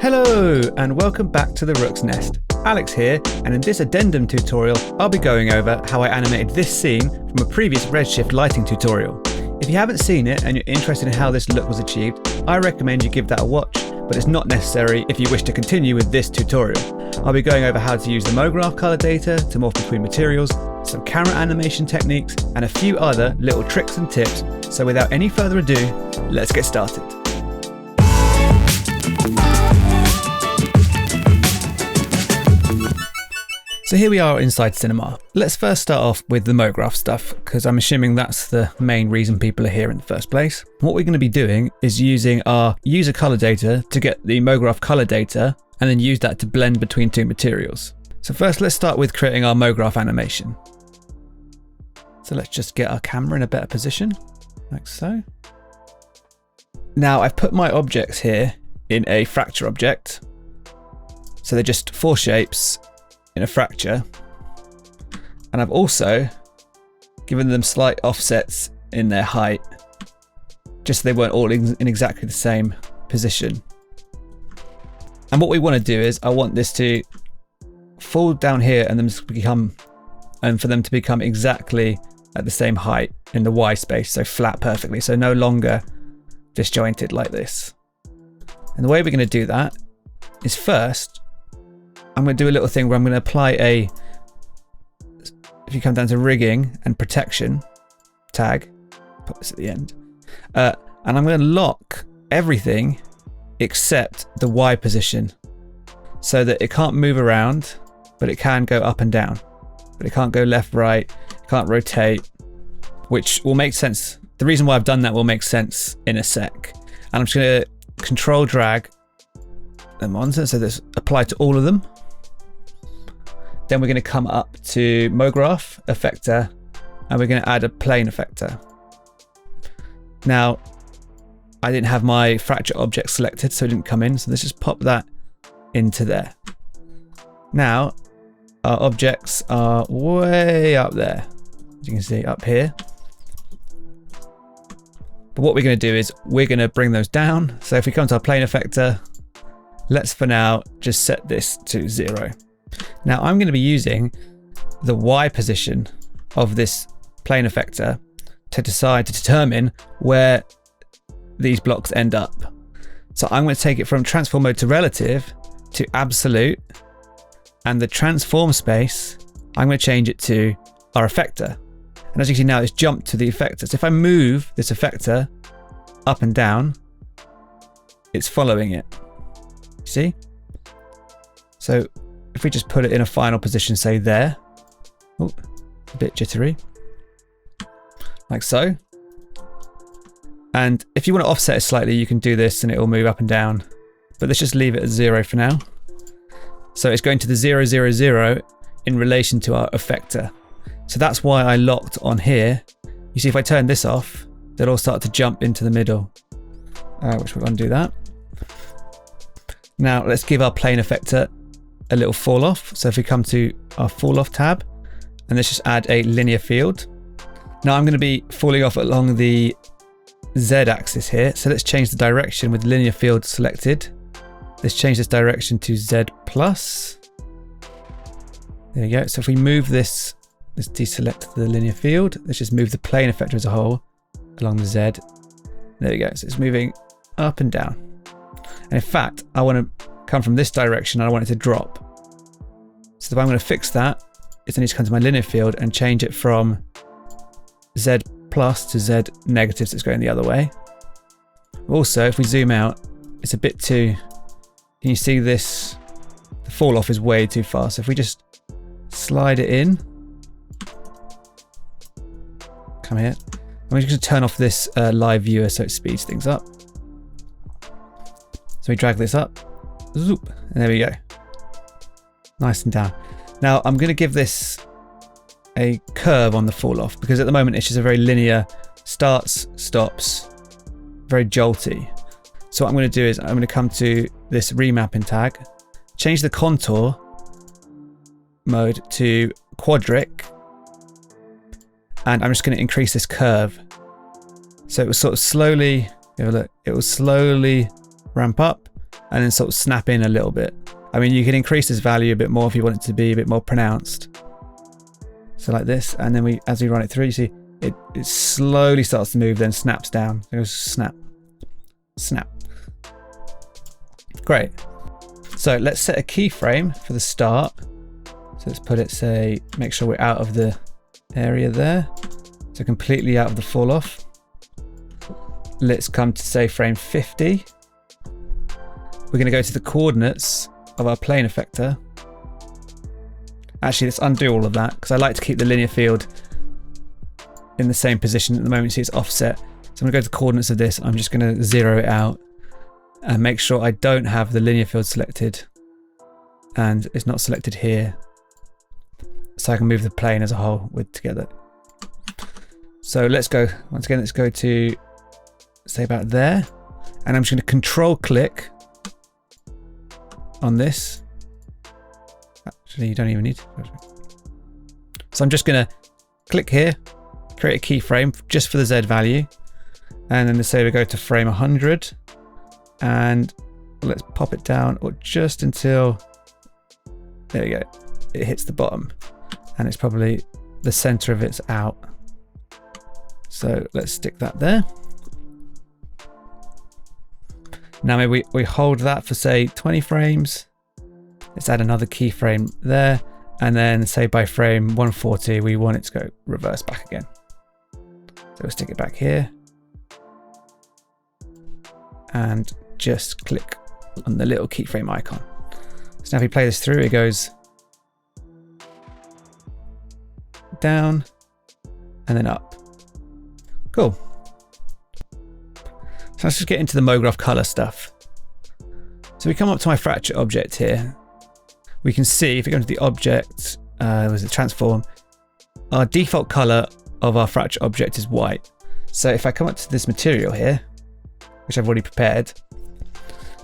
Hello and welcome back to the Rook's Nest. Alex here, and in this addendum tutorial I'll be going over how I animated this scene from a previous Redshift lighting tutorial. If you haven't seen it and you're interested in how this look was achieved, I recommend you give that a watch, but it's not necessary if you wish to continue with this tutorial. I'll be going over how to use the Mograph Color Data to morph between materials, some camera animation techniques, and a few other little tricks and tips. So without any further ado, let's get started. So here we are inside Cinema. Let's first start off with the Mograph stuff, because I'm assuming that's the main reason people are here in the first place. What we're going to be doing is using our user color data to get the Mograph color data, and then use that to blend between two materials. So first let's start with creating our Mograph animation. So let's just get our camera in a better position, like so. Now I've put my objects here in a fracture object. So they're just four shapes in a fracture, and I've also given them slight offsets in their height, just so they weren't all in exactly the same position. And what we want to do is I want this to fall down here and for them to become exactly at the same height in the Y space, so flat perfectly, so no longer disjointed like this. And the way we're going to do that is first I'm going to do a little thing where I'm going to apply if you come down to rigging and protection tag, put this at the end, and I'm going to lock everything except the Y position, so that it can't move around, but it can go up and down, but it can't go left, right, it can't rotate, which will make sense. The reason why I've done that will make sense in a sec. And I'm just going to control drag them on, so this apply to all of them. Then we're going to come up to Mograph effector, and we're going to add a plane effector. Now, I didn't have my fracture object selected, so it didn't come in. So let's just pop that into there. Now, our objects are way up there, as you can see up here. But what we're going to do is we're going to bring those down. So if we come to our plane effector, let's for now just set this to 0. Now I'm going to be using the Y position of this plane effector to determine where these blocks end up. So I'm going to take it from transform mode to relative to absolute, and the transform space I'm going to change it to our effector. And as you can see now, it's jumped to the effector. So if I move this effector up and down, it's following it. See? So if we just put it in a final position, say there, oh, a bit jittery, like so. And if you want to offset it slightly, you can do this and it will move up and down, but let's just leave it at 0 for now. So it's going to the 0, 0, 0 in relation to our effector. So that's why I locked on here. You see, if I turn this off, they'll all start to jump into the middle, which we'll undo that. Now let's give our plane effector a little fall off. So if we come to our fall off tab, and let's just add a linear field. Now I'm going to be falling off along the Z axis here. So let's change the direction with linear field selected. Let's change this direction to Z plus. There you go. So if we move this, let's deselect the linear field. Let's just move the plane effector as a whole along the Z. There we go. So it's moving up and down. And in fact, I want to come from this direction and I want it to drop. So if I'm going to fix that, I need to come to my linear field and change it from Z plus to Z negative, so it's going the other way. Also, if we zoom out, it's a bit too, can you see this? The fall off is way too far. So if we just slide it in, come here, and we're just going to turn off this live viewer so it speeds things up. So we drag this up, zoop, and there we go. Nice and down. Now I'm going to give this a curve on the fall off, because at the moment it's just a very linear starts, stops, very jolty. So what I'm going to do is I'm going to come to this remapping tag, change the contour mode to quadric, and I'm just going to increase this curve. So it will sort of slowly, it will slowly ramp up and then sort of snap in a little bit. I mean, you can increase this value a bit more if you want it to be a bit more pronounced. So like this, and then as we run it through, you see it slowly starts to move, then snaps down. It goes snap, snap. Great. So let's set a keyframe for the start. So let's put it, say, make sure we're out of the area there. So completely out of the fall off. Let's come to, say, frame 50. We're going to go to the coordinates of our plane effector. Actually, let's undo all of that because I like to keep the linear field in the same position at the moment. See, it's offset. So I'm going to go to the coordinates of this. I'm just going to zero it out and make sure I don't have the linear field selected and it's not selected here. So I can move the plane as a whole together. So let's go, once again, let's go to, say, about there. And I'm just going to control click on this. Actually, you don't even need to. So I'm just going to click here, create a keyframe just for the Z value. And then let's say we go to frame 100 and let's pop it down or just until, there we go, it hits the bottom and it's probably the center of it's out. So let's stick that there. Now maybe we hold that for, say, 20 frames. Let's add another keyframe there. And then, say, by frame 140, we want it to go reverse back again. So we'll stick it back here. And just click on the little keyframe icon. So now if we play this through, it goes down and then up. Cool. So let's just get into the Mograph color stuff. So we come up to my fracture object here. We can see if we go into the object, was it transform, our default color of our fracture object is white. So if I come up to this material here, which I've already prepared,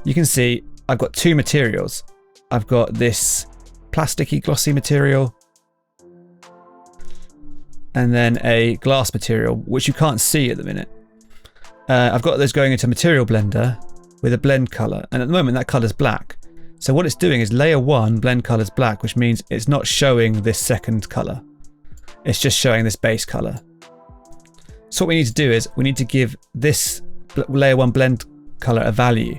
you can see I've got two materials. I've got this plasticky glossy material and then a glass material, which you can't see at the minute. I've got those going into Material Blender with a blend color, and at the moment that color's black. So what it's doing is layer 1 blend color's black, which means it's not showing this second color. It's just showing this base color. So what we need to do is we need to give this layer 1 blend color a value,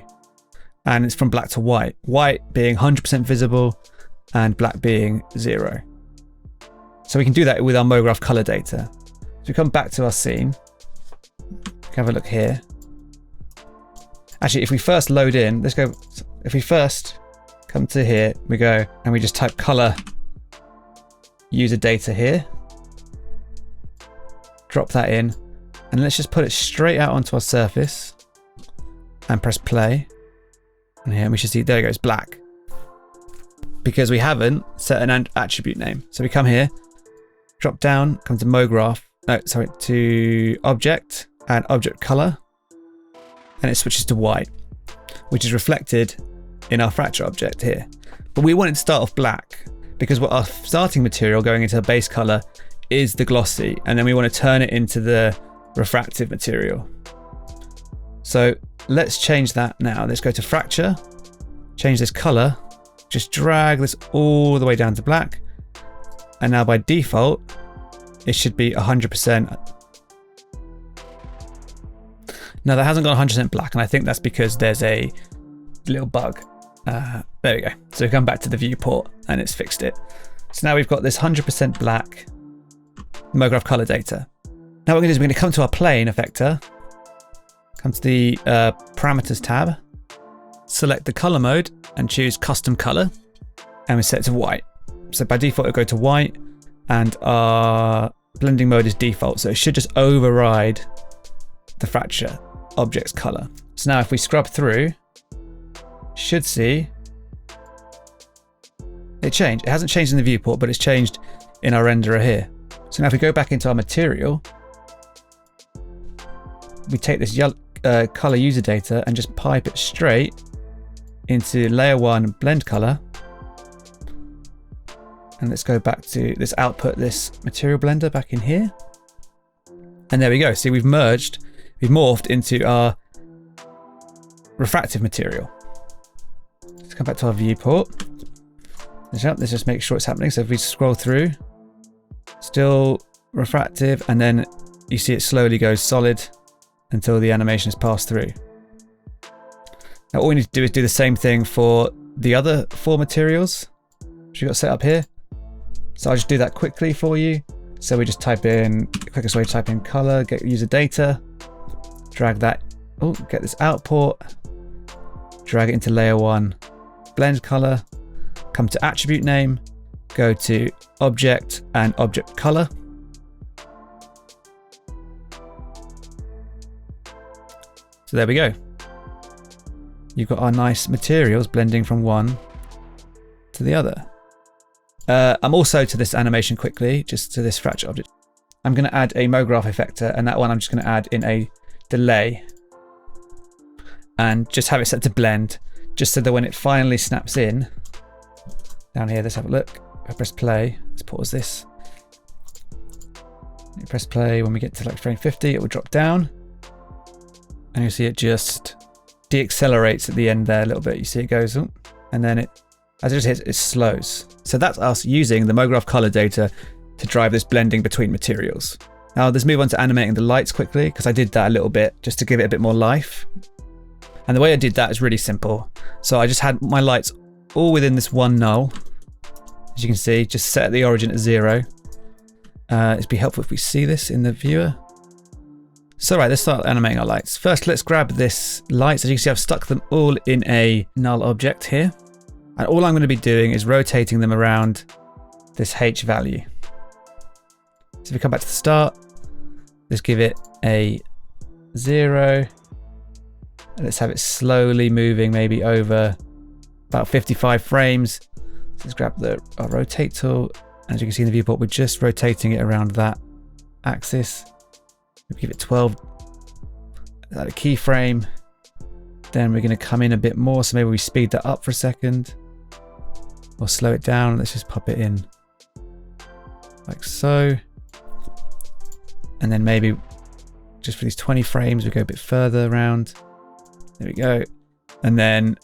and it's from black to white. White being 100% visible and black being 0. So we can do that with our Mograph color data. So we come back to our scene. We can have a look here. Actually, if we first load in, let's go. If we first come to here, we go and we just type color user data here. Drop that in, and let's just put it straight out onto our surface and press play. And here we should see, there it goes, black. Because we haven't set an attribute name. So we come here, drop down, come to Mograph, to object and object color, and it switches to white, which is reflected in our fracture object here. But we want it to start off black because what our starting material going into a base color is the glossy, and then we want to turn it into the refractive material. So let's change that now. Let's go to fracture, change this color, just drag this all the way down to black. And now by default, it should be 100%. Now that hasn't gone 100% black, and I think that's because there's a little bug. There we go. So we come back to the viewport and it's fixed it. So now we've got this 100% black Mograph color data. Now what we're going to do is we're going to come to our plane effector, come to the parameters tab, select the color mode and choose custom color, and we set it to white. So by default it'll go to white, and our blending mode is default, so it should just override the fracture object's color. So now if we scrub through, should see it changed. It hasn't changed in the viewport, but it's changed in our renderer here. So now if we go back into our material, we take this color user data and just pipe it straight into layer 1 blend color. And let's go back to this output, this material blender back in here. And there we go. See, we've morphed into our refractive material. Let's come back to our viewport. Let's just make sure it's happening. So if we scroll through, still refractive, and then you see it slowly goes solid until the animation is passed through. Now all we need to do is do the same thing for the other 4 materials which we've got set up here. So I'll just do that quickly for you. So we just type in, quickest way to type in color, get user data, drag that, get this output, drag it into layer 1, blend color, come to attribute name, go to object and object color. So there we go. You've got our nice materials blending from one to the other. I'm also to this animation quickly, just to this fracture object. I'm going to add a Mograph effector, and that one I'm just going to add in a delay and just have it set to blend, just so that when it finally snaps in, down here, let's have a look. If I press play, let's pause this. You press play, when we get to like frame 50, it will drop down, and you'll see it just deaccelerates at the end there a little bit. You see it goes, and then it, as it just hits, it slows. So that's us using the Mograph Color Data to drive this blending between materials. Now let's move on to animating the lights quickly, because I did that a little bit just to give it a bit more life. And the way I did that is really simple. So I just had my lights all within this one null. As you can see, just set the origin at 0. It'd be helpful if we see this in the viewer. So right, let's start animating our lights. First, let's grab this light. So as you can see, I've stuck them all in a null object here. And all I'm going to be doing is rotating them around this H value. So if we come back to the start, let's give it a 0. And let's have it slowly moving, maybe over about 55 frames. So let's grab our rotate tool. As you can see in the viewport, we're just rotating it around that axis. We give it 12, at a keyframe. Then we're going to come in a bit more. So maybe we speed that up for a second. Or slow it down. Let's just pop it in like so. And then maybe just for these 20 frames, we go a bit further around. There we go. And then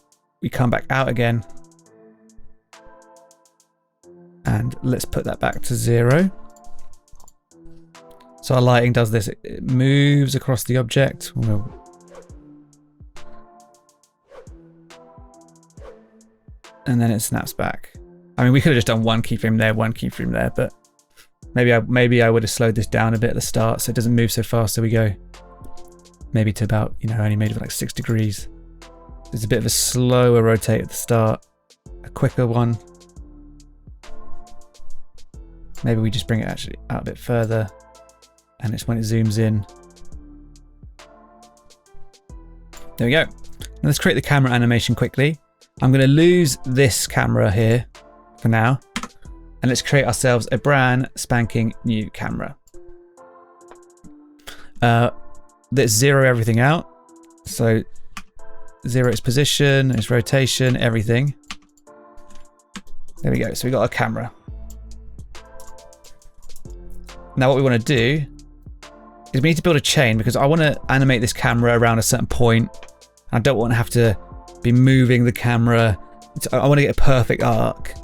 we come back out again. And let's put that back to 0. So our lighting does this. It moves across the object. And then it snaps back. I mean, we could have just done one keyframe there, but maybe I would have slowed this down a bit at the start so it doesn't move so fast. So we go maybe to about, only maybe like 6 degrees. There's a bit of a slower rotate at the start, a quicker one. Maybe we just bring it actually out a bit further, and it's when it zooms in. There we go. Now let's create the camera animation quickly. I'm going to lose this camera here for now, and let's create ourselves a brand spanking new camera. Let's zero everything out. So zero its position, its rotation, everything. There we go. So we got our camera. Now what we want to do is we need to build a chain, because I want to animate this camera around a certain point. I don't want to have to be moving the camera. I want to get a perfect arc.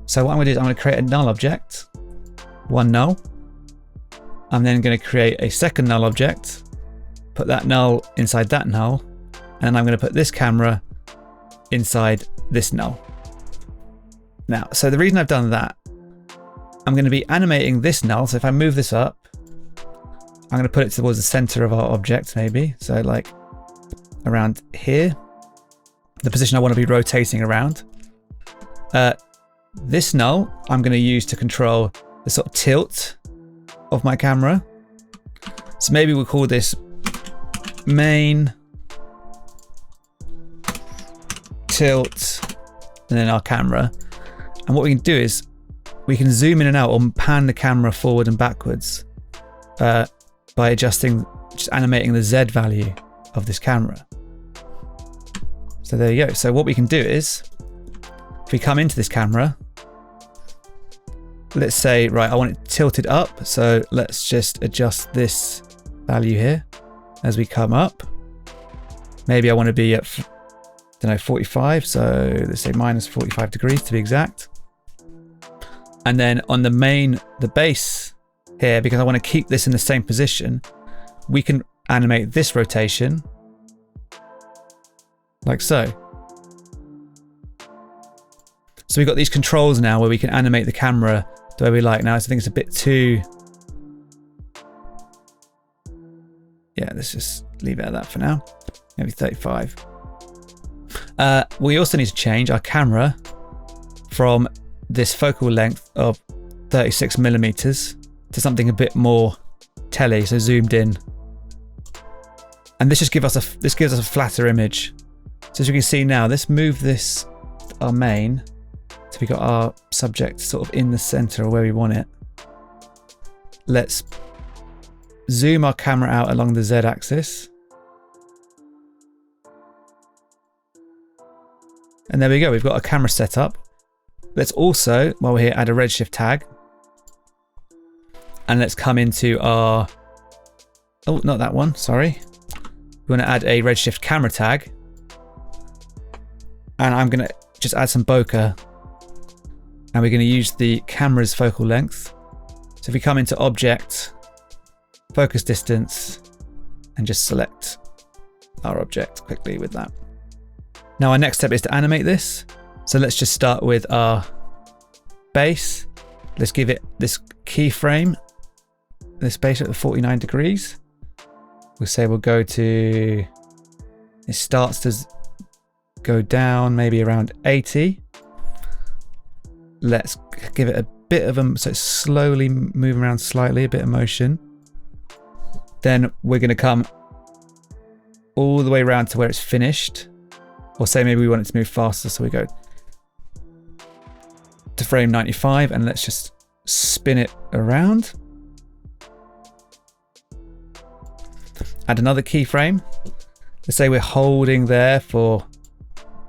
So what I'm going to do is I'm going to create a null object, one null. I'm then going to create a second null object, put that null inside that null, and I'm going to put this camera inside this null. Now, so the reason I've done that, I'm going to be animating this null. So if I move this up, I'm going to put it towards the center of our object, maybe. So like around here, the position I want to be rotating around. This null, I'm going to use to control the sort of tilt of my camera. So maybe we'll call this main tilt, and then our camera. And what we can do is we can zoom in and out or pan the camera forward and backwards by adjusting, just animating the Z value of this camera. So there you go. So what we can do is, if we come into this camera, let's say, right, I want it tilted up. So let's just adjust this value here as we come up. Maybe I want to be at don't know, 45. So let's say minus 45 degrees to be exact. And then on the base here, because I want to keep this in the same position, we can animate this rotation like so. So we've got these controls now where we can animate the camera the way we like. Now I think it's a bit too... Yeah, let's just leave it at that for now. Maybe 35. We also need to change our camera from this focal length of 36 millimeters to something a bit more telly, so zoomed in. And this gives us a flatter image. So as you can see now, let's move this, our main, so we got our subject sort of in the center of where we want it. Let's zoom our camera out along the Z axis. And there we go, we've got our camera set up. Let's also, while we're here, add a Redshift tag. And let's come into our, oh, not that one, sorry. We want to add a Redshift camera tag. And I'm going to just add some bokeh. And we're going to use the camera's focal length. So if we come into Object, Focus Distance, and just select our object quickly with that. Now our next step is to animate this. So let's just start with our base. Let's give it this keyframe, this base at the 49 degrees. We'll say we'll go to, it starts to go down maybe around 80. Let's give it a bit of a, so it's slowly moving around slightly, a bit of motion. Then we're going to come all the way around to where it's finished. Or say maybe we want it to move faster, so we go to frame 95 and let's just spin it around. Add another keyframe. Let's say we're holding there for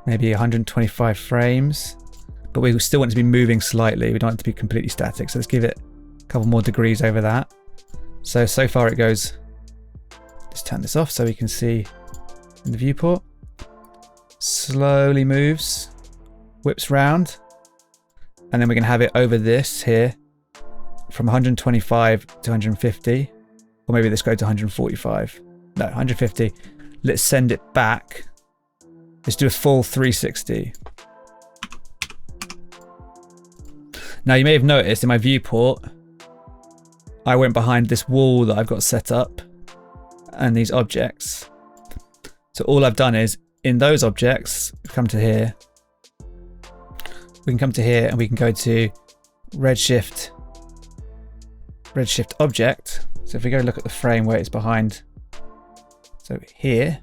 maybe 125 frames, but we still want it to be moving slightly. We don't want it to be completely static. So let's give it a couple more degrees over that. So far it goes, just turn this off so we can see in the viewport. Slowly moves, whips round, and then we're going to have it over this here from 125 to 150, or maybe let's go to 145. No, 150. Let's send it back. Let's do a full 360. Now you may have noticed in my viewport, I went behind this wall that I've got set up and these objects. So all I've done is in those objects, come to here. We can come to here and we can go to Redshift object. So if we go look at the frame where it's behind, so here,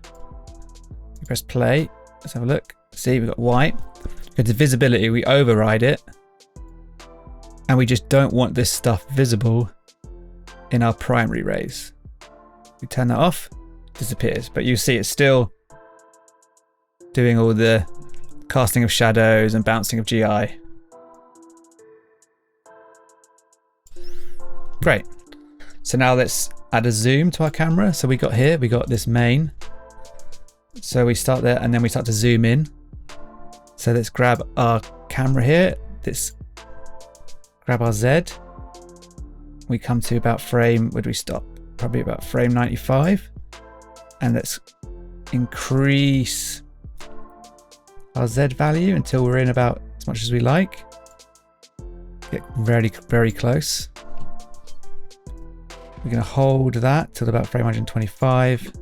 we press play. Let's have a look. See, we've got white. Go to visibility, we override it. And we just don't want this stuff visible in our primary rays. We turn that off, it disappears. But you see it's still doing all the casting of shadows and bouncing of GI. Great. So now let's add a zoom to our camera. So we got this main. So we start there and then we start to zoom in. So let's grab our camera here. Let's grab our Z. We come to about frame, where do we stop? Probably about frame 95. And let's increase our Z value until we're in about as much as we like. Get very, very close. We're going to hold that till about frame 125.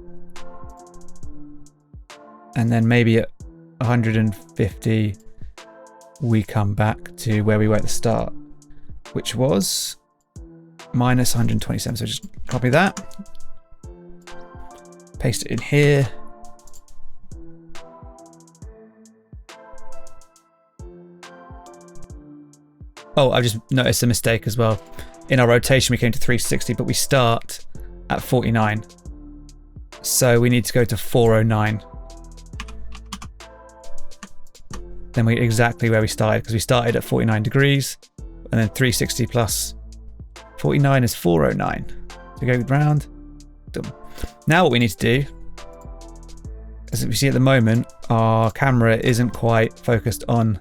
And then maybe at 150, we come back to where we were at the start, which was minus 127. So just copy that, paste it in here. Oh, I've just noticed a mistake as well. In our rotation, we came to 360, but we start at 49. So we need to go to 409. Then we're exactly where we started, because we started at 49 degrees, and then 360 plus 49 is 409. So we go round. Done. Now what we need to do as we see at the moment, our camera isn't quite focused on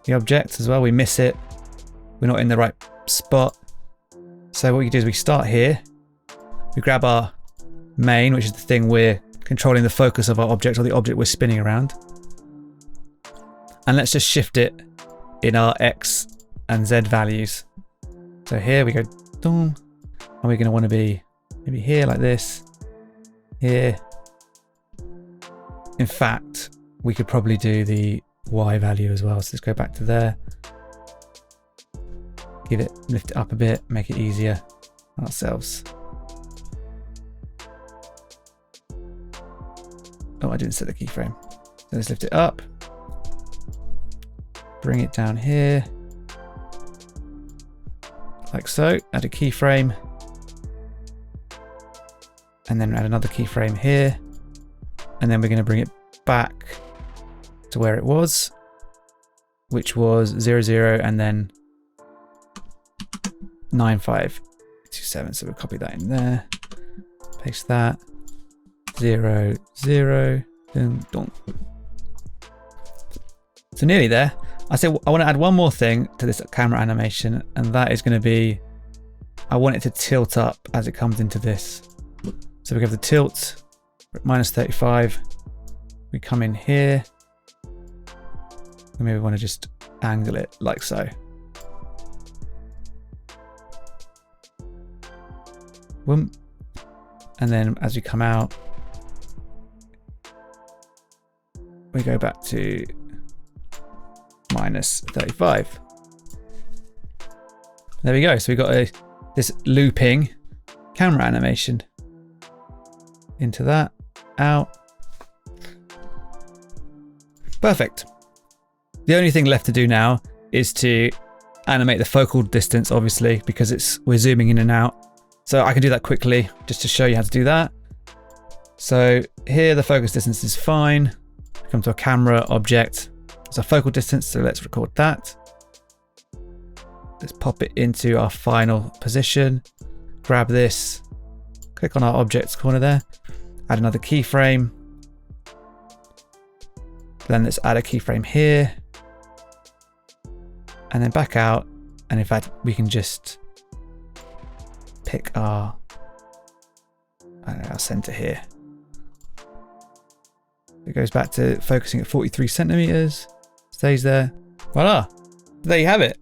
the object as well. We miss it. We're not in the right spot. So what we do is we start here. We grab our main, which is the thing we're controlling the focus of our object, or the object we're spinning around. And let's just shift it in our X and Z values. So here we go, and we're going to want to be maybe here like this, here. In fact, we could probably do the Y value as well. So let's go back to there. Lift it up a bit, make it easier on ourselves. Oh, I didn't set the keyframe. So let's lift it up. Bring it down here. Like so. Add a keyframe. And then add another keyframe here. And then we're going to bring it back to where it was, which was 0, 0, and then 9, 5, 2, 7. So we'll copy that in there. Paste that. 0, 0. Dun, dun. So nearly there. I want to add one more thing to this camera animation, and that is going to be, I want it to tilt up as it comes into this. So we have the tilt. Minus 35, we come in here, and maybe we want to just angle it like so. Boom. And then as we come out, we go back to minus 35. There we go. So we got this looping camera animation. Into that. Out. Perfect. The only thing left to do now is to animate the focal distance, obviously, because we're zooming in and out. So I can do that quickly just to show you how to do that. So here the focus distance is fine. Come to a camera object. It's a focal distance, so let's record that. Let's pop it into our final position. Grab this. Click on our objects corner there. Add another keyframe. Then let's add a keyframe here. And then back out. And in fact, we can just pick our center here. It goes back to focusing at 43 centimeters. Stays there. Voila. There you have it.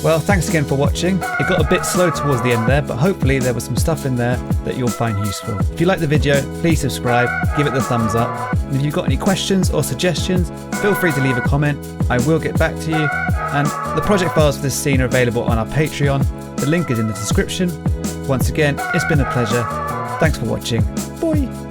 Well, thanks again for watching. It got a bit slow towards the end there, but hopefully there was some stuff in there that you'll find useful. If you like the video, please subscribe, give it the thumbs up. And if you've got any questions or suggestions, feel free to leave a comment. I will get back to you. And the project files for this scene are available on our Patreon. The link is in the description. Once again, it's been a pleasure. Thanks for watching. Bye.